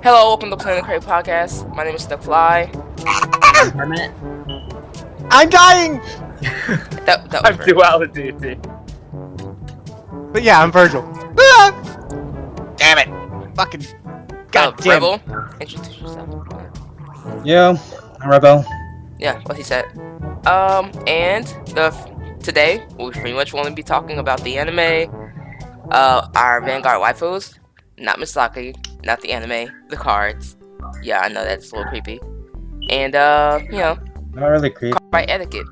Hello, welcome to the Cray Podcast. My name is Fly. Permanent. I'm dying! That was I'm Virgil. duality. But yeah, I'm Virgil. Ah! Damn it! Fucking God damn. Rebel, introduce yourself. Yeah, I'm Rebel. Yeah, what he said. And today we pretty much want to be talking about the anime, our Vanguard waifus, not Misaki, not the anime, the cards. Yeah, I know that's a little creepy. And Not really creepy. card etiquette.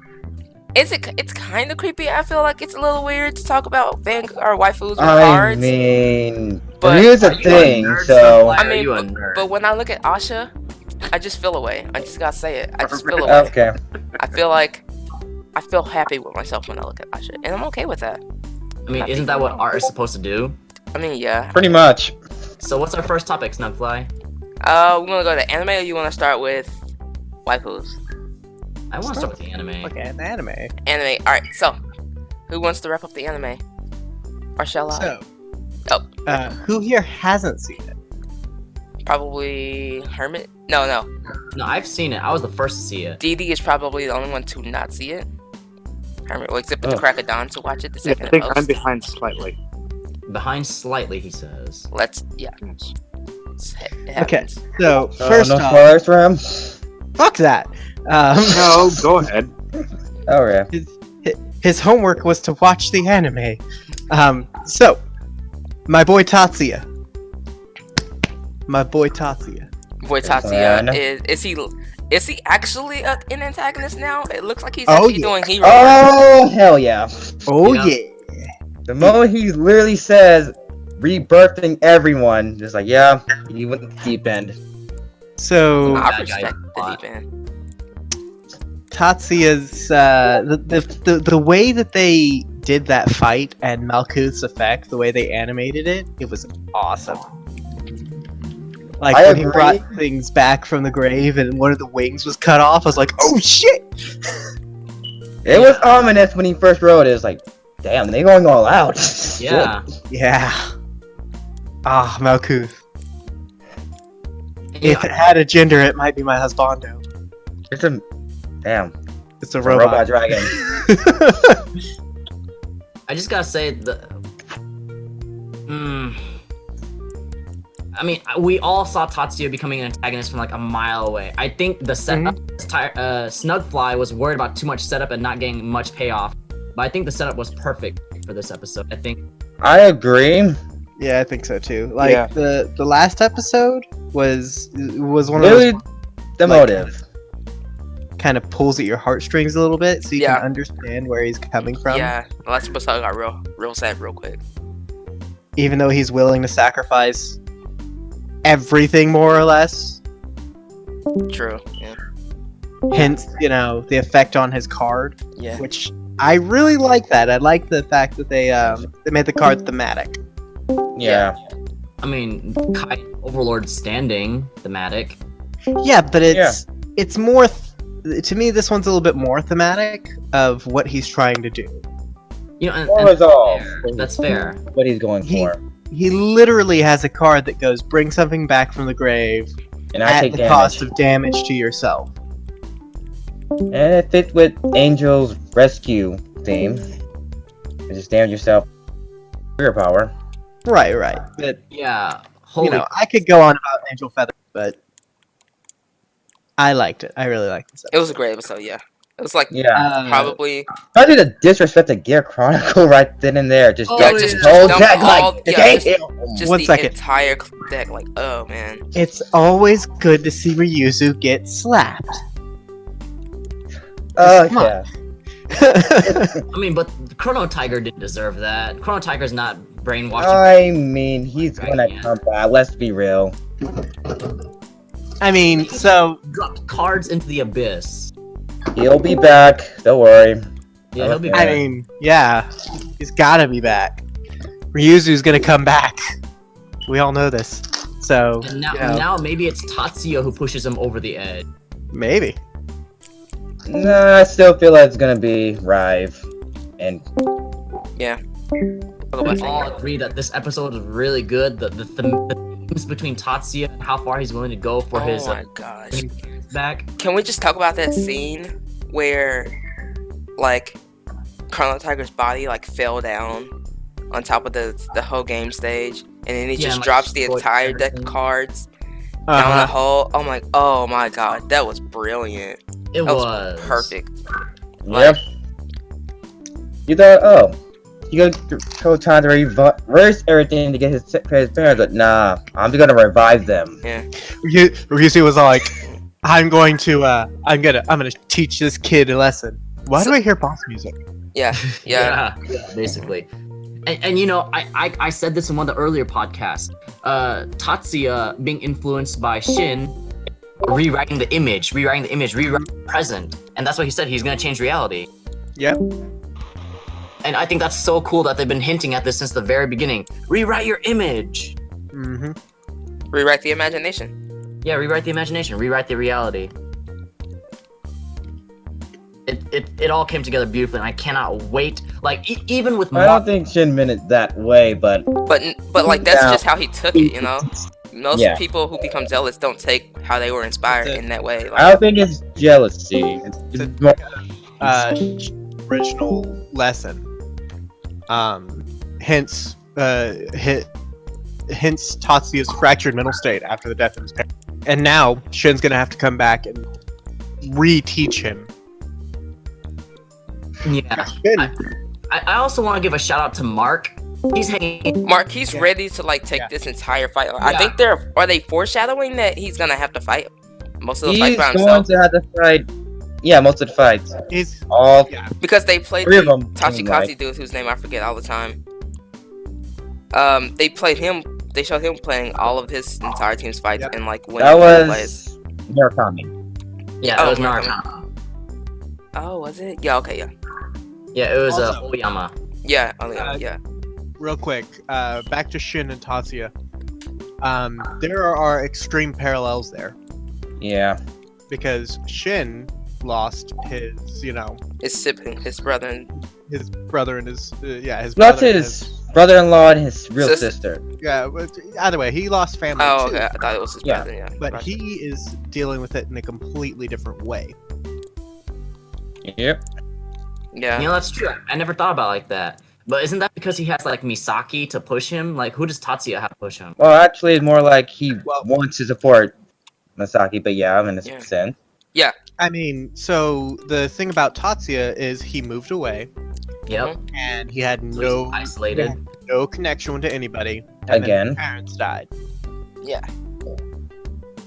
It's kind of creepy. I feel like it's a little weird to talk about Vanguard waifus with cards. I mean, But- here's the thing, so... I mean, you a nerd? but when I look at Asha, I just feel away. I just gotta say it. I just feel away. Okay. I feel happy with myself when I look at Asha, and I'm okay with that. I mean, isn't that what art is supposed to do? I mean, yeah. Pretty much. So what's our first topic, Snugfly? We wanna go to anime, or you wanna start with waifus? I want to start with the anime. Okay, an anime. Anime. All right. So, who wants to wrap up the anime, or shall I? So, who here hasn't seen it? Probably Hermit. No. No, I've seen it. I was the first to see it. DD is probably the only one to not see it. Hermit wakes up at the Ugh. crack of dawn to watch it. The Yeah, second I think most. I'm behind slightly. Behind slightly, he says. Yeah. It Okay, happens. so Oh, first no off, spoilers for him? fuck that. No, go ahead. Oh, yeah. His homework was to watch the anime. So, my boy Tatsuya. Boy Tatsuya Fun. is he actually an antagonist now? It looks like he's Oh, actually yeah. doing hero work. Oh, hell yeah. Oh Yeah. yeah. The moment he literally says, rebirthing everyone, just like, yeah, he went to the deep end. So, I That respect guy's the hot. deep end. Tatsuya's the way that they did that fight and Malkuth's effect, the way they animated it, it was awesome. Like I when he agree. brought things back from the grave and one of the wings was cut off, I was like, "Oh shit!" It was ominous when he first wrote it. It was like, damn, they going all out. Yeah. Yeah. Ah, Malkuth. Yeah. If it had a gender, it might be my husbando. It's a... Damn. It's a A robot. robot dragon. I just gotta say I mean, we all saw Tatsuya becoming an antagonist from like a mile away. I think the setup, Snugfly was worried about too much setup and not getting much payoff. But I think the setup was perfect for this episode. I think. I agree. Yeah, I think so too. Like Yeah. the last episode was one of Literally, those the like, motive. kind of pulls at your heartstrings a little bit, so you Yeah. can understand where he's coming from. Yeah, the last episode got real sad real quick. Even though he's willing to sacrifice everything, more or less. True. Yeah. Hence, the effect on his card, Yeah. which I really like that. I like the fact that they made the card thematic. Yeah. I mean, Kai Overlord standing thematic. Yeah, but it's more. To me, this one's a little bit more thematic of what he's trying to do. You know, More resolve. that's fair. What he's going for. He literally has a card that goes, bring something back from the grave And I at take the damage. cost of damage to yourself. And it fits with Angel's rescue theme. You just damage yourself for your power. Right. But, Yeah. Holy. I could go on about Angel Feather, but I liked it. I really liked this. It was a great episode. Yeah. It was like Yeah. probably I did a disrespect to Gear Chronicle right then and there. Just Oh, deck yeah. just whole Dump deck all- like yeah, damn. just One the second. entire deck. Like, oh man. It's always good to see Ryuzu get slapped. Oh Come on. yeah. I mean, but Chrono Tiger didn't deserve that. Chrono Tiger's not brainwashing. I mean, he's gonna Yeah. come back. Let's be real. I mean, so Dropped cards into the abyss. He'll be back. Don't worry. Yeah, he'll be Okay. I back. mean, yeah, he's gotta be back. Ryuzu's gonna come back. We all know this. So And now, you know, now maybe it's Tatsuya who pushes him over the edge. maybe. Nah, I still feel like it's gonna be Rive. And Yeah. We all agree that this episode is really good. The memes between Tatsuya and how far he's willing to go for his my gosh. back. Can we just talk about that scene where, like, Chrono Tiger's body, like, fell down on top of the whole game stage, and then he Yeah, just and, like, drops the destroyed entire deck of everything. cards down the hole? Oh my god, that was brilliant. It That was perfect. Yep. You thought, you gotta show time to reverse everything to get his parents, but nah, I'm just gonna revive them. Ryusu was like, I'm going to teach this kid a lesson. Why do I hear boss music? Yeah. basically. And you know, I said this in one of the earlier podcasts. Tatsuya being influenced by Shin, rewriting the image, rewriting the present, and that's what he said. He's gonna change reality. Yep. And I think that's so cool that they've been hinting at this since the very beginning. Rewrite your image. Mm-hmm. Rewrite the imagination. Yeah, rewrite the imagination, rewrite the reality. It all came together beautifully, and I cannot wait. Like even with I don't think Shin meant it that way, but But like that's Yeah. just how he took it, you know. Most Yeah. people who become jealous don't take how they were inspired in that way. Like, I don't think it's jealousy. It's more, Original lesson. Hence Tatsuya's fractured mental state after the death of his parents. And now Shin's gonna have to come back and reteach him. Yeah. Shin, I also want to give a shout out to Mark. He's hanging. Mark, he's Yeah. ready to like take Yeah. this entire fight. I Yeah. think are they foreshadowing that he's gonna have to fight most of the he's fights by going himself to have to fight. Yeah, most of the fights. he's All because they played 3 of the them. Tachikaze dude whose name I forget all the time. They played him. They showed him playing all of his entire team's fights Yep. and like winning That plays. was Murakami. Yeah, Oh, it was Mark. Naruto. Oh, was it? Yeah. Okay. Yeah. Yeah, it was Also- Oyama. Yeah. Yeah. real quick. Back to Shin and Tatsuya. There are extreme parallels there Yeah. because Shin lost his, His sibling, his brother, and his brother and his his That's brother and his brother-in-law and his real Sis- sister. yeah. But either way, he lost family oh, too. okay. I thought it was his Yeah. brother. Yeah. But Right. he is dealing with it in a completely different way. Yep. Yeah. You know, that's true. I never thought about it like that. But isn't that because he has like Misaki to push him? Like, who does Tatsuya have to push him? Well, actually, it's more like he Well- wants to support Masaki, but yeah, I'm in a Yeah. sense. I mean, so the thing about Tatsuya is he moved away Yep. and he had So no he's isolated. no connection to anybody. And then Again. his parents died. Yeah.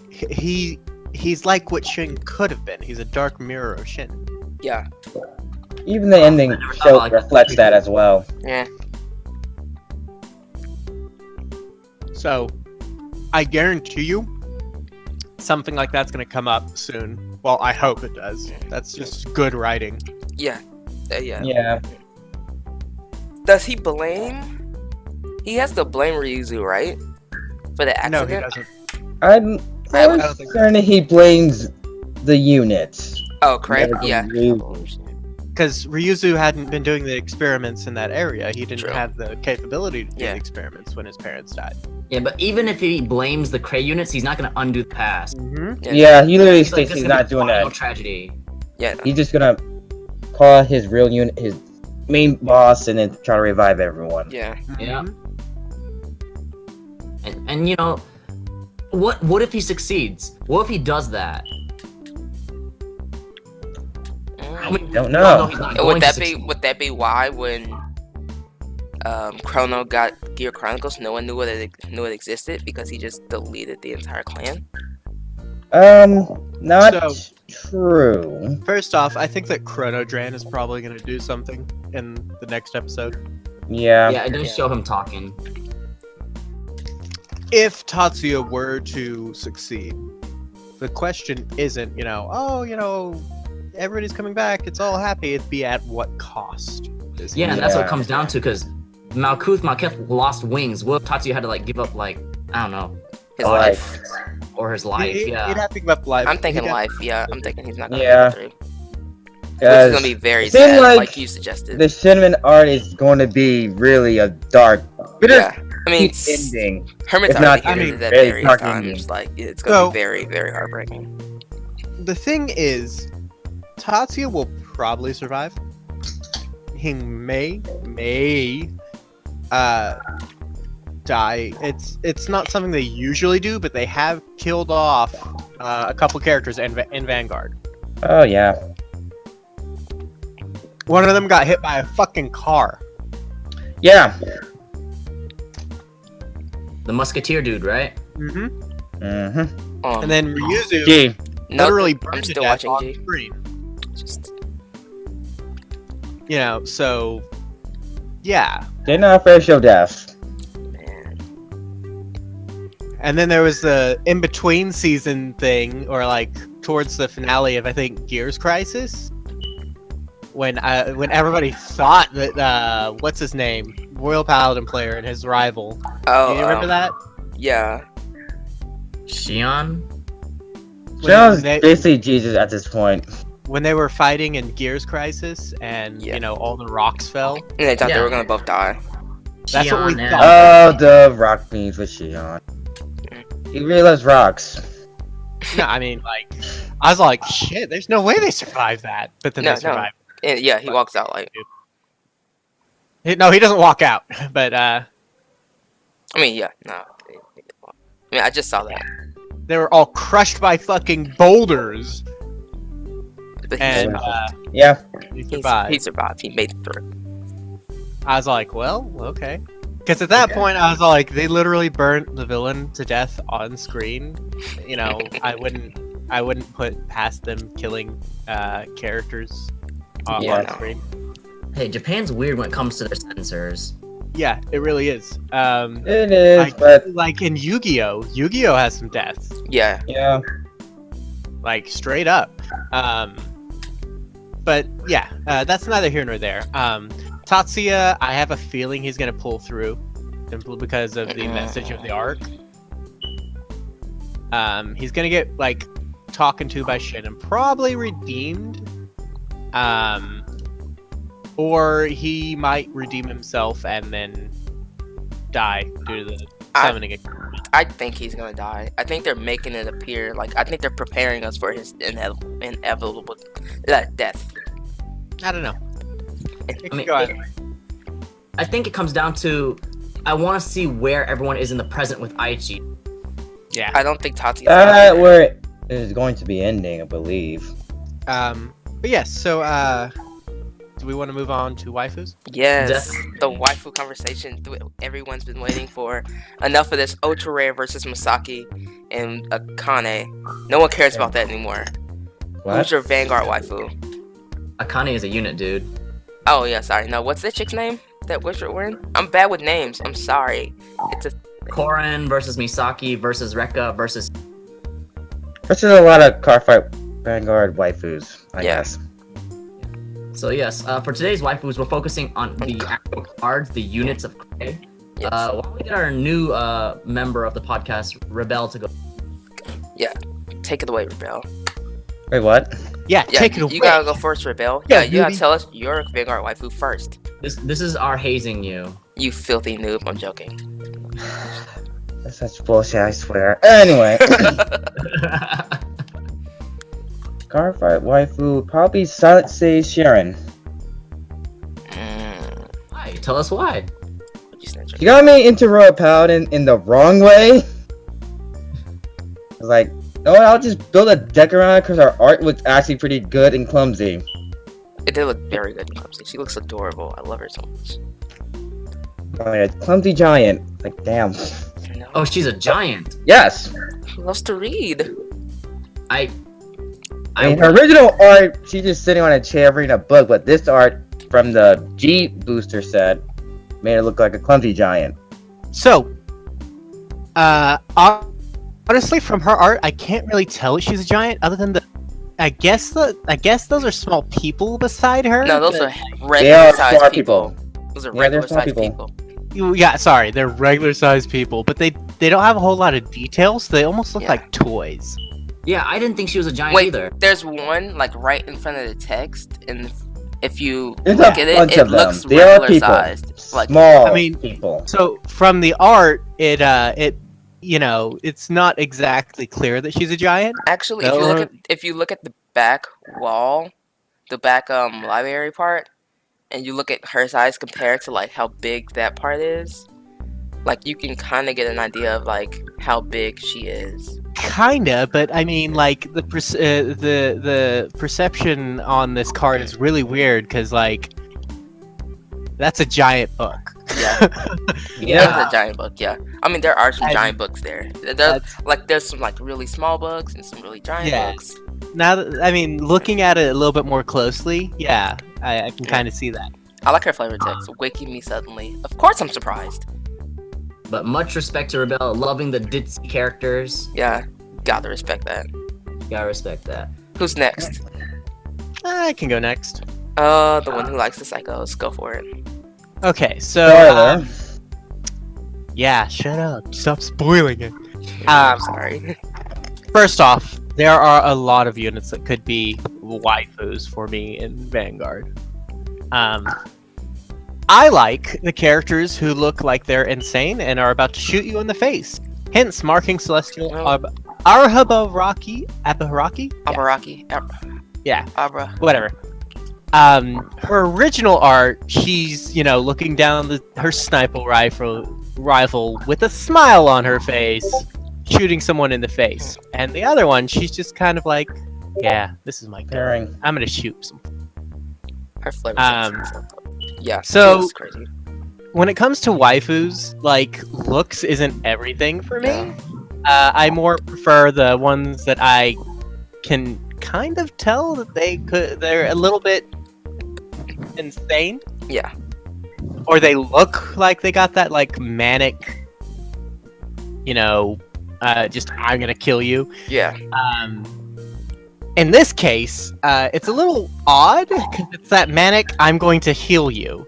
He's like what Shin could have been. He's a dark mirror of Shin. Yeah. Even the ending never thought show about that. reflects that as well. Yeah. So, I guarantee you, something like that's gonna come up soon. Well, I hope it does. That's just good writing. Yeah. Yeah. Yeah. Does he blame? He has to blame Ryuzu, right? For the No, he accident. doesn't. I'm I don't always think so. concerned that he blames the unit. Oh, Cray. Never Yeah. Ryuzu. Because Ryuzu hadn't been doing the experiments in that area. He didn't True. have the capability to do Yeah. the experiments when his parents died. Yeah, but even if he blames the Cray units, he's not gonna undo the past. Mm-hmm. Yeah, he literally He's like, states this he's is gonna not be doing final that. tragedy. Yeah. He's just gonna call his real unit, his main boss, and then try to revive everyone. Yeah. Yeah. And you know, what if he succeeds? What if he does that? I mean, Don't we all know. he's not And going would to that be succeed. would that be why when Chrono got Gear Chronicles, no one knew it existed because he just deleted the entire clan? Not So- true. First off, I think that Chrono Dran is probably going to do something in the next episode. Yeah. Yeah, it does show him talking. If Tatsuya were to succeed, the question isn't, everybody's coming back, it's all happy. It'd be at what cost? Is he- Yeah, and that's what it Yeah. comes down to because Malkuth lost wings. What if Tatsuya had to give up I don't know, His Life. life. or his life? He'd Yeah. have to give up life. I'm thinking He'd have- life. Yeah, I'm thinking he's not gonna Yeah. get through. Which is gonna be very it seemed sad, like like you suggested. the cinnamon art is going to be really a dark, Yeah, I mean, ending. Hermit's If not, already hinted at very various dark times. ending. Like, it's gonna So- be very, very heartbreaking. The thing is, Tatsuya will probably survive. He may die. It's not something they usually do, but they have killed off a couple characters in Vanguard. Oh yeah. One of them got hit by a fucking car. Yeah. The musketeer dude, right? Mm-hmm. Mm-hmm. And then Ryuzu Gee. literally I'm burned to still death watching on G. screen. Just You know, so yeah. They're not afraid to show death. man. And then there was the in-between season thing, or like towards the finale of I think Gears Crisis, when everybody thought that what's his name, Royal Paladin player and his rival. Oh, Do you remember that? Yeah. Shion? John's they- basically Jesus at this point. When they were fighting in Gears Crisis, and Yeah. you know all the rocks fell. And they thought they Yeah. were gonna both die. That's what we Shion and- thought. Oh, the rock beans with Shion. He really loves rocks. No, I mean like, I was like, shit. There's no way they survived that, but then No, they no. survived. And yeah, he walks out like. No, he doesn't walk out, but I mean, yeah, no. I mean, I just saw that. they were all crushed by fucking boulders, But he and survived. Yeah. he He survived. survived. He made it through. I was like, well, okay. Because at that point, I was like, they literally burnt the villain to death on screen. You know, I wouldn't put past them killing characters Yeah, on no. screen. Hey, Japan's weird when it comes to their censors. Yeah, it really is. It is, Like, but like in Yu-Gi-Oh! Yu-Gi-Oh! Has some deaths. Yeah. yeah. Like, straight up. But, yeah, that's neither here nor there. Tatsuya, I have a feeling he's going to pull through, simply because of the message of the arc. He's going to get, like, talking to by Shin and probably redeemed. Or he might redeem himself and then die due to the summoning. I think he's gonna die. I think they're making it appear like I think they're preparing us for his inevitable death. I don't know. I mean, I think it comes down to I want to see where everyone is in the present with Aichi. Yeah. I don't think Tati's Where it is going to be ending, I believe. But yes, so do we want to move on to waifus? Yes, the waifu conversation everyone's been waiting for. Enough of this Ultra Rare versus Masaki and Akane. No one cares about that anymore. What? Who's your Vanguard waifu? Akane is a unit, dude. Oh yeah, sorry. No, what's that chick's name? That wizard wearing? I'm bad with names. I'm sorry. It's a Koren versus Misaki versus Rekka versus. Which is a lot of car fight Vanguard waifus, I Yeah. guess. So yes, for today's waifus, we're focusing on the actual cards, the units of Cray. yes. Why don't we get our new member of the podcast, Rebel, to go? Take it away, Rebel. Wait, what? Yeah, Yeah, take it away. you gotta go first, Rebel. Yeah, Yeah, you gotta newbie. tell us your Vanguard waifu first. This is our hazing you. You filthy noob. I'm joking. That's such bullshit, I swear. Anyway, car fight waifu, probably Silent Sage Sharon. Why? Tell us why. She got me into Royal Paladin in the wrong way. I was like, no, I'll just build a deck around it because her art looks actually pretty good and clumsy. It did look very good in clumsy. She looks adorable. I love her so much. Oh yeah, clumsy giant. Like, damn. You know? Oh, she's a giant. Yes! She loves to read. I mean, her original art, she's just sitting on a chair reading a book, but this art from the G booster set made her look like a clumsy giant. So, honestly, from her art, I can't really tell if she's a giant, other than I guess those are small people beside her. No, those but- are They regular are sized smart people. people. Those are Yeah, they're regular smart sized people. people. Yeah, sorry, they're regular sized people, but they don't have a whole lot of details. They almost look Yeah. like toys. Yeah, I didn't think she was a giant Wait, either. there's one like right in front of the text, and if you There's look a at it, bunch it of them. looks They are regular people. sized. Like, Small I mean, people. So from the art, it it's not exactly clear that she's a giant. actually, No. if you look at the back wall, the back library part, and you look at her size compared to like how big that part is, like you can kind of get an idea of like how big she is. Kinda, but I mean, like the perception on this card is really weird because like that's a giant book. Yeah. Yeah. That's a giant book. Yeah, I mean there are some And giant books there. There's some like really small books and some really giant Yeah. books. Now, I mean, looking at it a little bit more closely, yeah, I can kind of see that. I like her flavor text. Waking me suddenly. Of course, I'm surprised. But much respect to Rebel, loving the ditzy characters. Yeah, gotta respect that. Gotta respect that. Who's next? I can go next. The one who likes the psychos. Go for it. Okay, so Spoiler. yeah, shut up, stop spoiling it. I'm sorry. First off, there are a lot of units that could be waifus for me in Vanguard. I like the characters who look like they're insane and are about to shoot you in the face. Hence, marking Celestial Abaharaki? Abaraki. Yeah, Abra. whatever. Her original art, she's, looking down her sniper rifle with a smile on her face, shooting someone in the face. And the other one, she's just kind of like, yeah, this is my gun. Pairing. I'm gonna shoot some. Her flavor text. Yeah. so- That's crazy. When it comes to waifus, like, looks isn't everything for me. Yeah. I more prefer the ones that I can kind of tell that they're a little bit insane. Yeah. Or they look like they got that, like, manic, just, I'm gonna kill you. Yeah. In this case, it's a little odd, because it's that manic, I'm going to heal you.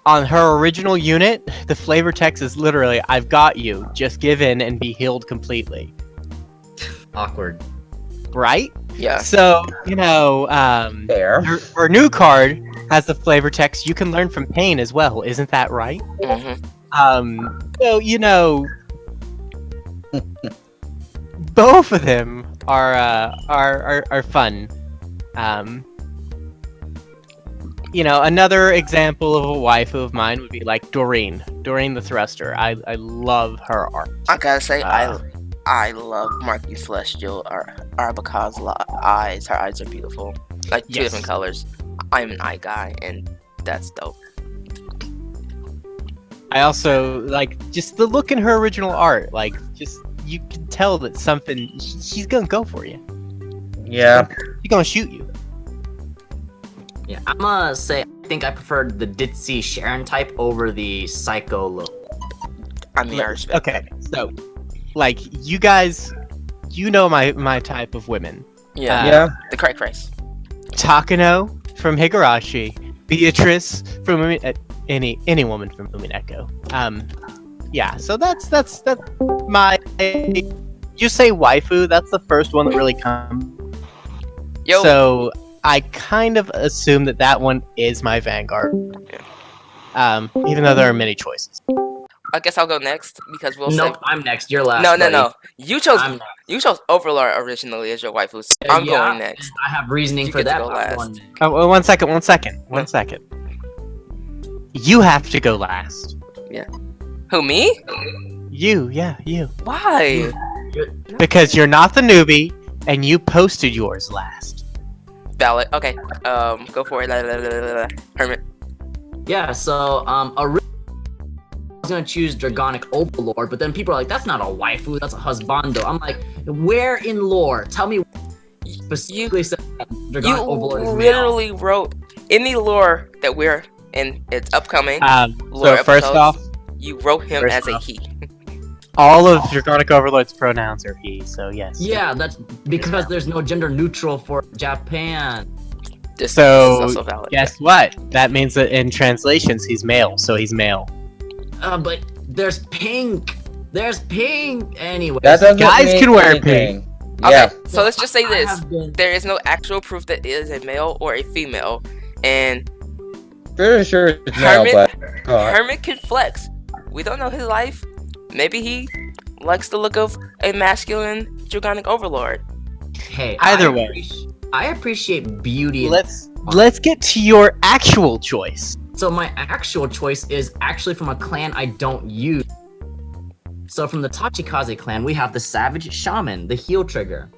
On her original unit, the flavor text is literally, I've got you, just give in and be healed completely. Awkward. Right? Yeah. So, There. her new card has the flavor text, you can learn from pain as well, isn't that right? Mm-hmm. So, both of them are fun. Another example of a waifu of mine would be like Doreen the Thruster. I love her art. I gotta say, I love Marky Celestial Arbaka's eyes. Her eyes are beautiful. Like two Yes. different colors. I'm an eye guy, and that's dope. I also like just the look in her original art. Like, just you can tell that she's gonna go for you. Yeah. She's gonna shoot you. Yeah, I'm gonna say I think I preferred the ditzy Sharon type over the psycho look. I mean, I respect Okay, so like you guys, my type of women. that. Yeah. Yeah. The Cray Craze. Takano from Higurashi, Beatrice from any woman from Umineko. Yeah. So that's my. You say waifu, that's the first one that really comes. Yo. So I kind of assume that one is my Vanguard. Even though there are many choices. I guess I'll go next because we'll Nope, say. I'm next. You're last. No. buddy. You chose. I'm next. You chose Overlord originally as your waifu. So I'm Yeah. going next. I have reasoning You for get to that. go but I'm last. going- Oh, one second. You have to go last. Who, me? You. Why? Because you're not the newbie, and you posted yours last. Valid. Okay. Go for it. Hermit. Yeah. So originally I was gonna choose Dragonic Overlord, but then people are like, "That's not a waifu. That's a husbando." I'm like, where in lore? Tell me. Specifically said that Dragonic You Overlord is male. literally wrote any lore that we're in. It's upcoming. So Lore first episodes. off, You wrote him First as a off. he. all of Draconic Overlord's pronouns are he, so yes. Yeah, that's because there's no gender neutral for Japan. This So, is also valid. Guess what? That means that in translations, he's male, so he's male. But there's pink. There's pink. Anyway, That doesn't Guys mean can wear anything. Yeah. Okay, so let's just say I this: have been- there is no actual proof that it is a male or a female, and Pretty sure it's male, Hermit- but Hermit can flex. We don't know his life. Maybe he likes the look of a masculine Dragonic Overlord. Hey, Either way. I appreciate beauty. Let's get to your actual choice. So my actual choice is actually from a clan I don't use. So from the Tachikaze clan, we have the Savage Shaman, the heel trigger.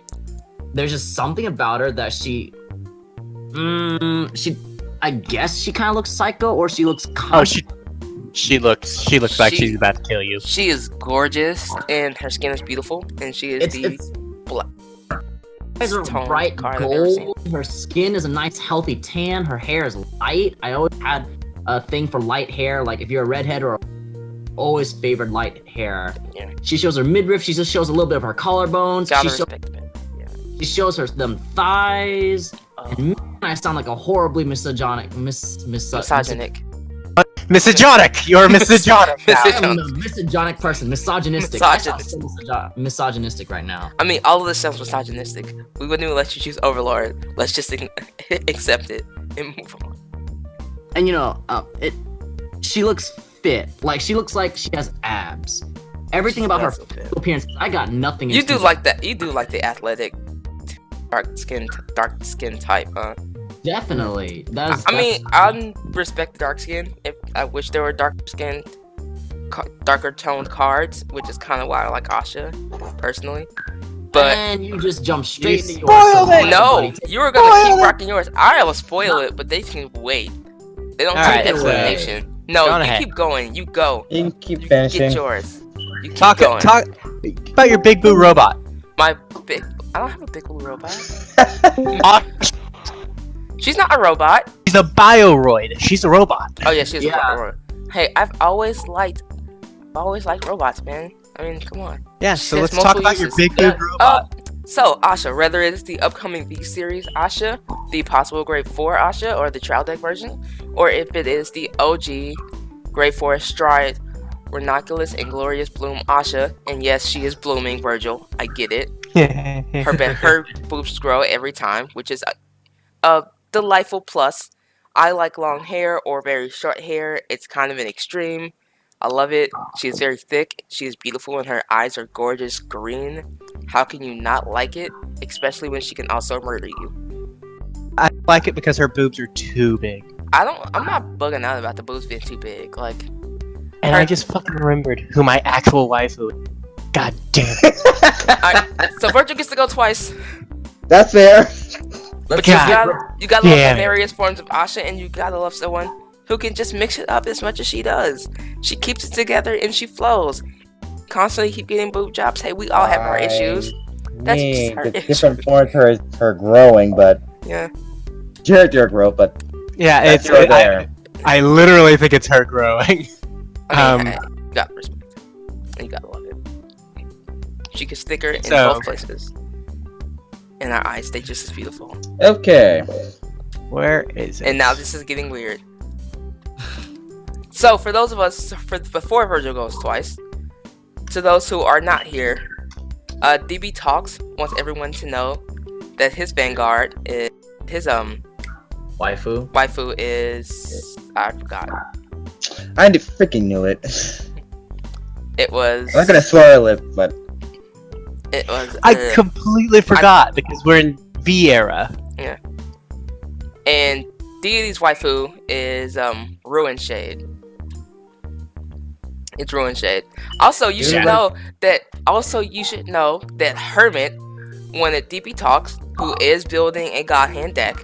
There's just something about her that I guess she kind of looks psycho, or she looks. Oh, she looks like She- she's about to kill you. She is gorgeous, and her skin is beautiful, and she is black. Eyes are toned bright card I've ever seen. gold. Her skin is a nice, healthy tan. Her hair is light. I always had a thing for light hair. Like if you're a redhead or always favored light hair. Yeah. She shows her midriff. She just shows a little bit of her collarbones. Gotta She, show, respect it. Yeah. she shows her them thighs. Oh. And man, I sound like a horribly misogynic, Misogynic. Misogynic! You're misogynic now. I am a misogynic person, misogynistic. I sound so misogynistic right now. I mean, all of this sounds misogynistic. We wouldn't even let you choose Overlord. Let's just accept it and move on. And she looks fit. Like she looks like she has abs. Everything about her That's okay. physical appearance, I got nothing. You do against like that. You do like the athletic, dark skin type, huh? Definitely. That's. I mean, I respect dark skin. If I wish there were darker toned cards, which is kind of why I like Asha, personally. But and you just jump straight into yours. spoiled so it! no, everybody take- you were gonna Spoil keep it! rocking yours. I will spoil it, but they can wait. They don't Alright, take so- explanation. No, Go you ahead. keep going. You go. you can keep You finishing. get yours. You keep Talk going. about your big boo robot. My big. I don't have a big blue robot. Uh, She's not a robot. She's a bioroid. She's a robot. Oh yeah, she's Yeah. a robot. Hey, I've always liked robots, man. I mean, come on. Yeah, She so has let's talk multiple about your uses. big boo Yeah. robot. So Asha, whether it's the upcoming V series Asha, the possible Grade 4 Asha, or the trial deck version, or if it is the OG Grade 4 Stride, Ranunculus and Glorious Bloom Asha, and yes, she is blooming, Virgil. I get it. Her boobs grow every time, which is a delightful plus. I like long hair or very short hair. It's kind of an extreme. I love it. She is very thick. She is beautiful, and her eyes are gorgeous green. How can you not like it? Especially when she can also murder you. I like it because her boobs are too big. I'm not bugging out about the boobs being too big. Like, And I just fucking remembered who my actual waifu is. God damn it. so Virgil gets to go twice. That's fair. But God you gotta love the damn it. various forms of Asha, and you gotta love someone who can just mix it up as much as she does. She keeps it together and she flows. Constantly keep getting boob jobs. Hey, we all have our issues. That's just mean, her the issue. different forms her growing, but Yeah. character growth, but Yeah, that's it's right there. I literally think it's her growing. I mean, Um, hey, you gotta respect it. And you gotta love it. She gets thicker in So- both places. And her eyes stay just as beautiful. Okay. Where is it? And now this is getting weird. So for those of us, before Virgil goes twice, to those who are not here, DB Talks wants everyone to know that his Vanguard is his waifu. waifu is I forgot. I freaking knew it. It was I'm not gonna swear it, but it was I completely forgot because we're in V era. and Deity's waifu is Ruin Shade. It's Ruin Shade. Also, you should know that. Hermit wanted DB Talks, who is building a God Hand deck,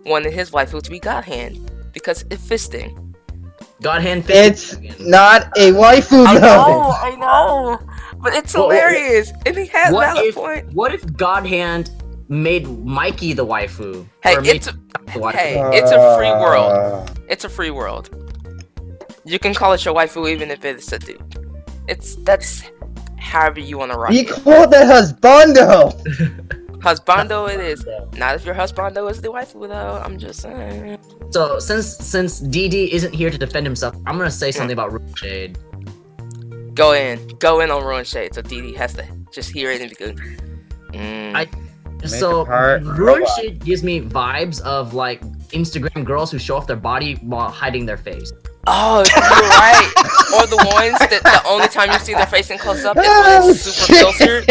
wanted his waifu to be God Hand because it's fisting. God hand it's fist. not a waifu though. I know, but it's Well, hilarious, and he has What valid if point. what if God hand made Mikey the waifu? Hey, Or made it's the waifu? it's a free world. It's a free world. You can call it your waifu even if it's a dude. That's however you want to rock You it. called that husbando. Husbando it is. Not if your husbando is the waifu though. I'm just saying. So since DD isn't here to defend himself, I'm gonna say something about Ruin Shade. Go in on Ruin Shade. So DD has to just hear it and be good. So Heart ruin robot. shade gives me vibes of like Instagram girls who show off their body while hiding their face. Oh, you're right. Or the ones that the only time you see their face in close up is when it's super filtered.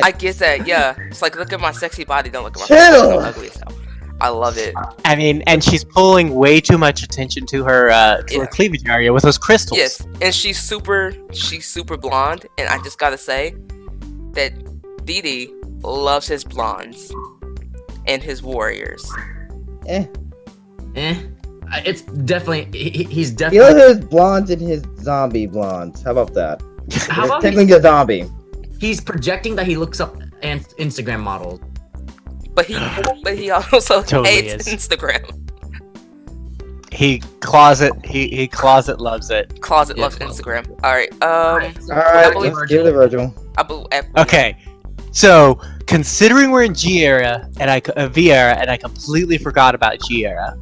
I get that, yeah. It's like, look at my sexy body, don't look at my face. Chill. I'm ugly as hell. I love it. I mean, and she's pulling way too much attention to her cleavage area with those crystals. Yes, and she's super blonde, and I just gotta say that Dee loves his blondes and his warriors. It's definitely he's He definitely. loves his blondes and his zombie blondes. How about that? How about technically a zombie? he's projecting that he looks up Instagram models. But he also Totally hates is. Instagram. He closet loves it. Closet Yeah, loves closet. Instagram. Alright, Alright, believe let's give it to Virgil. Okay, so considering we're in G era and V era, and I completely forgot about G era,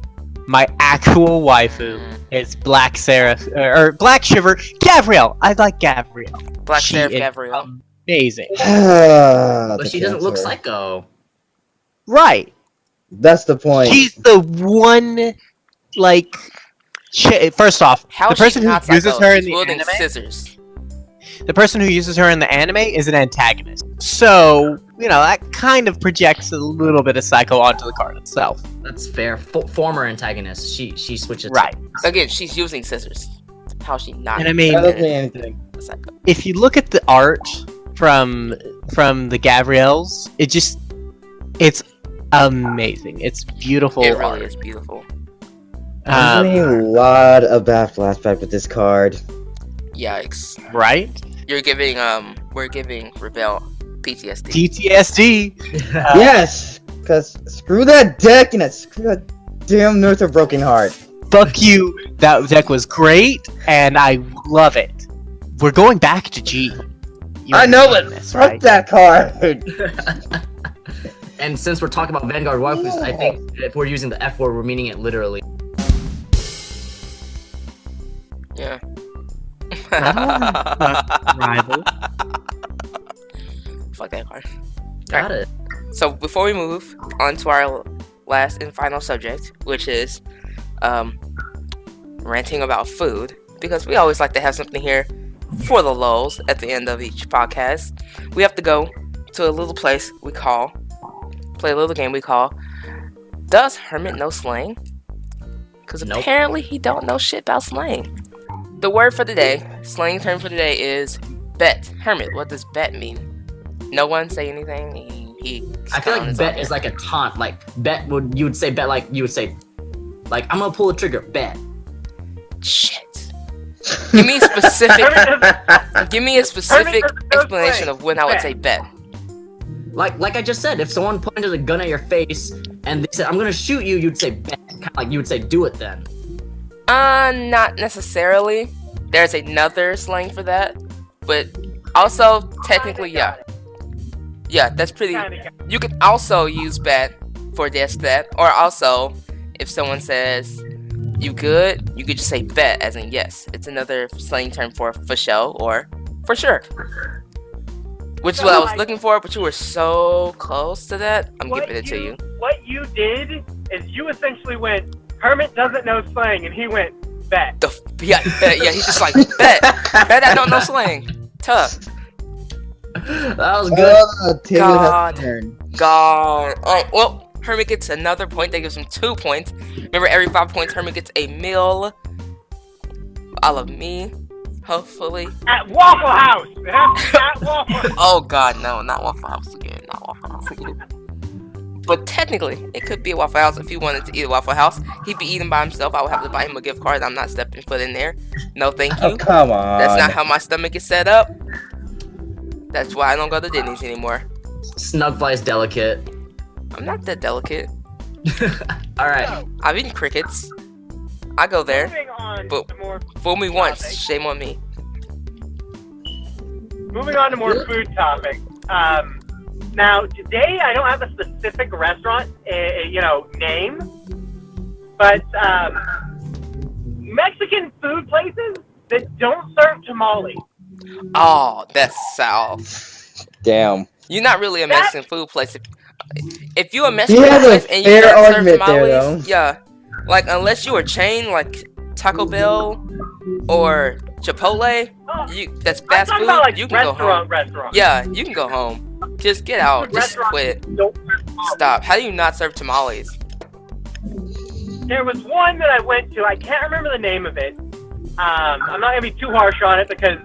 my actual waifu is Black Seraph or Black Shiver Gabrielle. I like Gabrielle. Black She Seraph is Gabrielle. Amazing. But she doesn't look psycho. Right. That's the point. She's the one, like, first off, How the is she person who not uses psycho? her in She's the wielding anime, scissors. the person who uses her in the anime is an antagonist. So, you know, that kind of projects a little bit of psycho onto the card itself. That's fair. Former antagonist. She switches. Right. Again, she's using scissors. How is she not And I mean, That doesn't mean anything. psycho? if you look at the art from the Gabrielles, it's amazing. It's beautiful It art. really is beautiful. There's Um, a lot of bad flashback with this card. Yikes. right? We're giving Rebel PTSD. PTSD. Yes, because screw that deck and screw that damn Nurse of Broken Heart. Fuck you. That deck was great, and I love it. We're going back to G. You I know it. understand this, Fuck right? that card. And since we're talking about Vanguard waifus, I think if we're using the F word, we're meaning it literally. Yeah. Rival. Fuck that card. Got it. So before we move on to our last and final subject, which is ranting about food, because we always like to have something here for the lulz at the end of each podcast, we have to go to a little place we call, play a little game we call, Does Hermit Know Slang? Because Nope. apparently he don't know shit about slang. The word for the day, slang term for the day is bet. Hermit, what does bet mean? No one say anything? I feel like bet is like a taunt. Like bet you would say bet like you would say like I'm gonna pull a trigger, bet. Shit. Give me a specific. Give me a specific explanation of when I would say bet. Like I just said, if someone pointed a gun at your face and they said I'm gonna shoot you, you'd say bet. Kind of like you would say do it then. Not necessarily. There's another slang for that, but also technically, yeah. Yeah, that's pretty. You can also use bet for just that, or also if someone says you good, you could just say bet as in yes. It's another slang term for show or for sure. Which is what I was looking for, but you were so close to that. I'm giving it to you. What you did is you essentially went, Hermit doesn't know slang, and he went, bet. Yeah, he's just like bet. Bet I don't know slang. Tough. That was good. Taylor God. has turned. God. Alright, well, Hermit gets another point. That gives him 2 points. Remember, every 5 points, Hermit gets a meal. All of me, hopefully. At Waffle House! It has to be at Waffle House. Oh god, no, not Waffle House again. Not Waffle House again. But technically, it could be a Waffle House if he wanted to eat a Waffle House. He'd be eating by himself. I would have to buy him a gift card. I'm not stepping foot in there. No, thank you. Oh, come on. That's not how my stomach is set up. That's why I don't go to Denny's anymore. Snugfly's delicate. I'm not that delicate. All right. I've eaten crickets. I go there. Moving on But- to more Fool me once, topics. shame on me. Moving on to more food topics. Now, today I don't have a specific restaurant, name, but Mexican food places that don't serve tamales. Oh, that's South. Damn. You're not really a Mexican food place. If you're a He Mexican has a place and you fair don't serve argument there, tamales, though. yeah, like unless you are chain like Taco Bell or Chipotle, that's I'm fast talking food. about like You can go home. restaurant. Yeah, you can go home. Just get out. Just Restaurants quit. don't serve tamales. Stop. How do you not serve tamales? There was one that I went to. I can't remember the name of it. I'm not gonna be too harsh on it because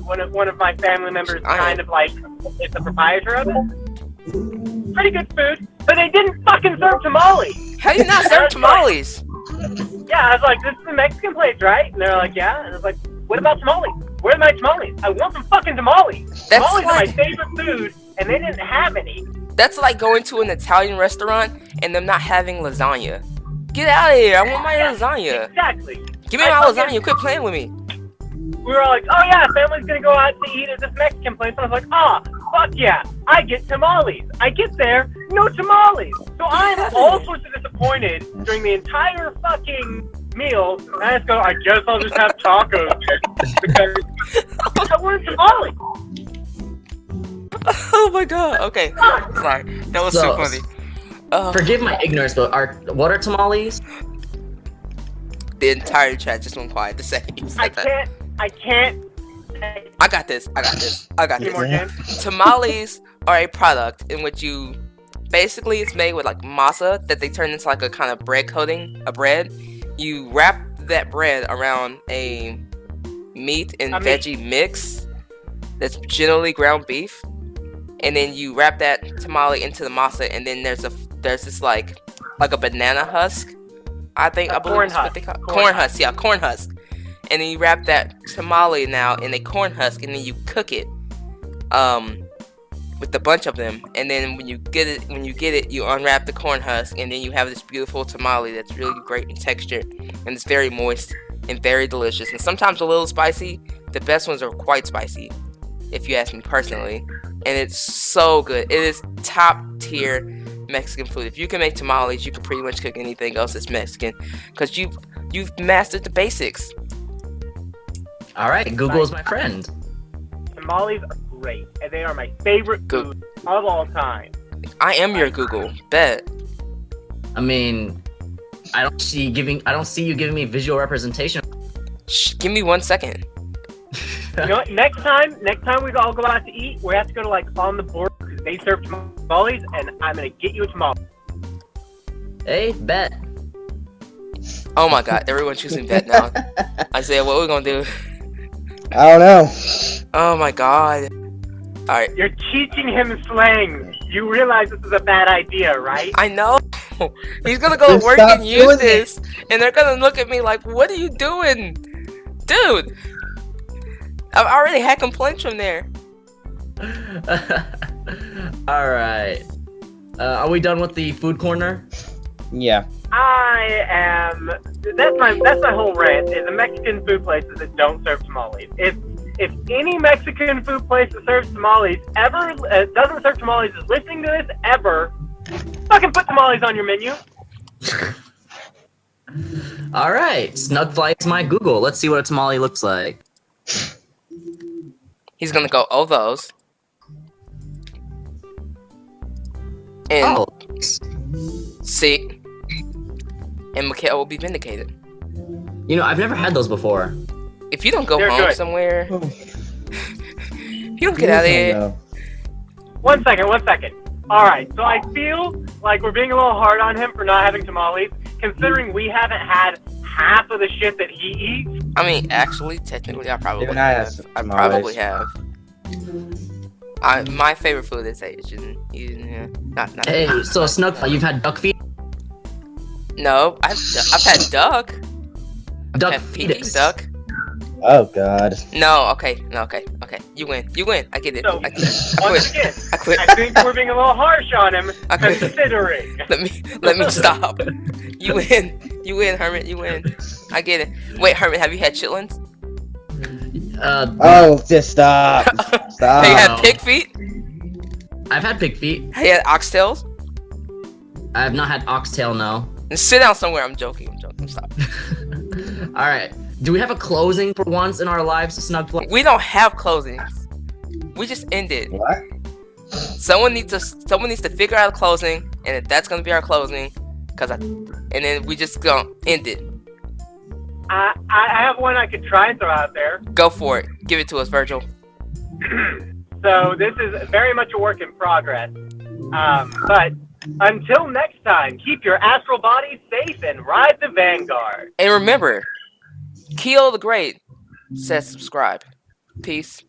one of my family members kind of like is the proprietor of it. Pretty good food, but they didn't fucking serve tamales. How do you not serve tamales? Yeah, I was like, this is a Mexican place, right? And they're like, yeah. And I was like, what about tamales? Where are my tamales? I want some fucking tamales. That's Tamales are like- my favorite food, and they didn't have any. That's like going to an Italian restaurant and them not having lasagna. Get out of here! I want my lasagna. Exactly. Give me I my fucking- lasagna. Quit playing with me. We were all like, oh yeah, family's gonna go out to eat at this Mexican place. And I was like, fuck yeah, I get tamales. I get there, no tamales. So I'm all sorts of disappointed during the entire fucking meal. And I just go, I guess I'll just have tacos because I wanted tamales. Oh my god. Okay. Sorry. That was so funny. Forgive my ignorance, but what are tamales? The entire chat just went quiet the second you said that. I can't. I got this. Any more games? Tamales are a product in which you basically it's made with like masa that they turn into like a kind of bread coating, a bread. You wrap that bread around a meat and veggie mix that's generally ground beef, and then you wrap that tamale into the masa, and then there's this like a banana husk. I believe corn that's what they call corn husk. Yeah, corn husk. And then you wrap that tamale now in a corn husk, and then you cook it, with a bunch of them. And then when you get it, you unwrap the corn husk, and then you have this beautiful tamale that's really great in texture, and it's very moist and very delicious, and sometimes a little spicy. The best ones are quite spicy, if you ask me personally, and it's so good. It is top tier Mexican food. If you can make tamales, you can pretty much cook anything else that's Mexican, because you've mastered the basics. All right, Google is my friend. Tamales are great, and they are my favorite food of all time. I am your Google. Bet. I mean, I don't see you giving me visual representation. Shh, give me 1 second. You know what? Next time we all go out to eat, we have to go to like On the Border because they serve tamales, and I'm gonna get you a tamale. Hey, bet. Oh my god, everyone's choosing bet now. Isaiah, what are we gonna do? I don't know. Oh my god. Alright. You're teaching him slang. You realize this is a bad idea, right? I know. He's gonna go to work Stop and use doing this, and they're gonna look at me like, what are you doing? Dude! I've already had complaints from there. All right. Are we done with the food corner? Yeah. I am. That's my whole rant. Is the Mexican food places that don't serve tamales. If any Mexican food place that serves tamales ever doesn't serve tamales is listening to this ever, fucking put tamales on your menu. All right. Snugfly is my Google. Let's see what a tamale looks like. He's gonna go, oh, those. And Oh. see. And Mikhail will be vindicated. You know, I've never had those before. If you don't go They're home good. somewhere, if you don't get out of here. One second. Alright, so I feel like we're being a little hard on him for not having tamales, considering we haven't had half of the shit that he eats. I mean, actually, technically, I probably Even I have. have I tamales. probably have. My favorite food is Asian. Yeah, not Hey, so Snugfly, you've had duck feet? No, I've had duck. Duck I've had Peking fetus. duck. Oh god. No, okay. You win. I get it. So, I quit. once again, I quit. I think we're being a little harsh on him, I quit. considering. Let me stop. You win, Hermit. You win. I get it. Wait, Hermit, have you had chitlins? Oh, just stop. Stop. Have you had pig feet? I've had pig feet. Have you had oxtails? I have not had oxtail, no. And sit down somewhere. I'm joking. Stop. All right. Do we have a closing for once in our lives, Snugfly? We don't have closings. We just ended. What? Someone needs to figure out a closing, and that's gonna be our closing. And then we just gonna end it. I have one I could try and throw out there. Go for it. Give it to us, Virgil. So this is very much a work in progress. But until next time, keep your astral bodies safe and ride the Vanguard. And remember, Keel the Great says subscribe. Peace.